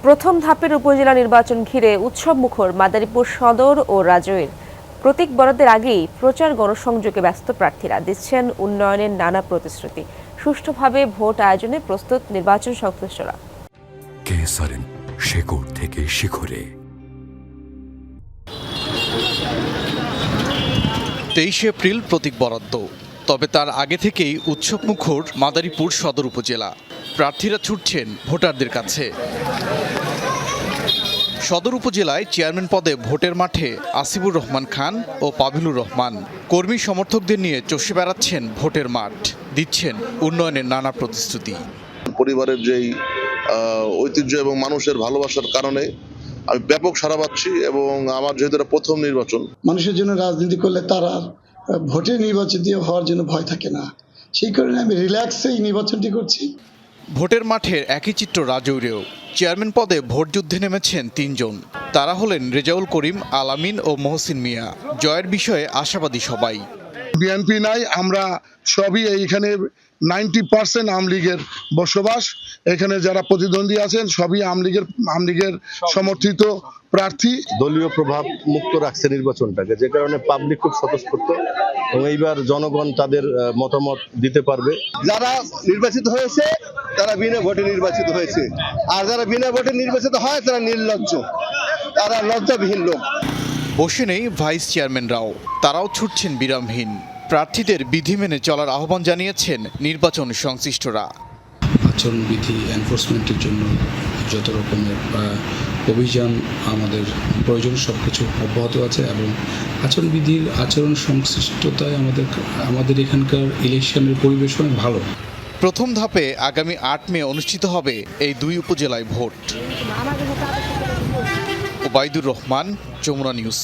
প্রথম ধাপের উপজেলা নির্বাচন ঘিরে উৎসবমুখর মাদারীপুর সদর ও রাজৈর। প্রতীক বরাদ্দের আগেই প্রচার গণসংযোগে ব্যস্ত প্রার্থীরা দিচ্ছেন উন্নয়নের নানা প্রতিশ্রুতি। সুষ্ঠুভাবে ভোট আয়োজনে প্রস্তুত নির্বাচন সংশ্লিষ্টরা। কেএসআরএম, শেকড় থেকে শিখরে। 23 এপ্রিল প্রতীক বরাদ্দ, তবে তার আগে থেকেই উৎসবমুখর মাদারীপুর সদর উপজেলা। প্রার্থীরা ছুটছেন ভোটারদের কাছে। সদর উপজেলায় চেয়ারম্যান পদে ভোটের মাঠে আসিফুর রহমান খান ও পাভিলুর রহমান কর্মী সমর্থকদের নিয়ে চষে বেড়াচ্ছেন ভোটের মাঠ, দিচ্ছেন উন্নয়নের নানা প্রতিশ্রুতি। পরিবারের যেই ঐতিহ্য এবং মানুষের ভালোবাসার কারণে আমি ব্যাপক সাড়া পাচ্ছি এবং আমার যেহেতু এটা প্রথম নির্বাচন, মানুষের জন্য রাজনীতি করলে তারা ভোটে নির্বাচিত হওয়ার জন্য ভয় থাকে না, সেই কারণে আমি রিল্যাক্সে এই নির্বাচনটি করছি। ভোটের মাঠের একই চিত্র রাজৌরেও। চেয়ারম্যান পদে ভোট যুদ্ধে নেমেছেন তিনজন। তারা হলেন রেজাউল করিম, আলামিন ও মহসিন মিয়া। জয়ের বিষয়ে আশাবাদী সবাই। বিএনপি নাই, আমরা সবই এইখানে 90% আওয়ামী লীগের বসবাস। এখানে যারা প্রতিদ্বন্দ্বী আছেন সবই আওয়ামী লীগের সমর্থিত প্রার্থী। দলীয় প্রভাব মুক্ত রাখছে নির্বাচনটাকে, যে কারণে পাবলিক খুব স্বতঃস্ফূর্ত এবং এইবার জনগণ তাদের মতামত দিতে পারবে। যারা নির্বাচিত হয়েছে তারা বিনা ভোটে নির্বাচিত হয়েছে, আর যারা বিনা ভোটে নির্বাচিত হয় তারা নির্লজ্জ, তারা লজ্জাবিহীন লোক। বসে নেই ভাইস চেয়ারম্যানরাও, তারাও ছুটছেন বিরামহীন। প্রার্থীদের বিধি মেনে চলার আহ্বান জানিয়েছেন নির্বাচন সংশ্লিষ্টরা। আচরণবিধি এনফোর্সমেন্টের জন্য যত রকমের অভিযান আমাদের প্রয়োজন সবকিছু অব্যাহত আছে এবং আচরণবিধির আচরণ সংশ্লিষ্টতায় আমাদের এখানকার ইলেকশনের পরিবেশ অনেক ভালো। প্রথম ধাপে আগামী 8 মে অনুষ্ঠিত হবে এই দুই উপজেলায় ভোট। ওবায়দুর রহমান, যমুনা নিউজ।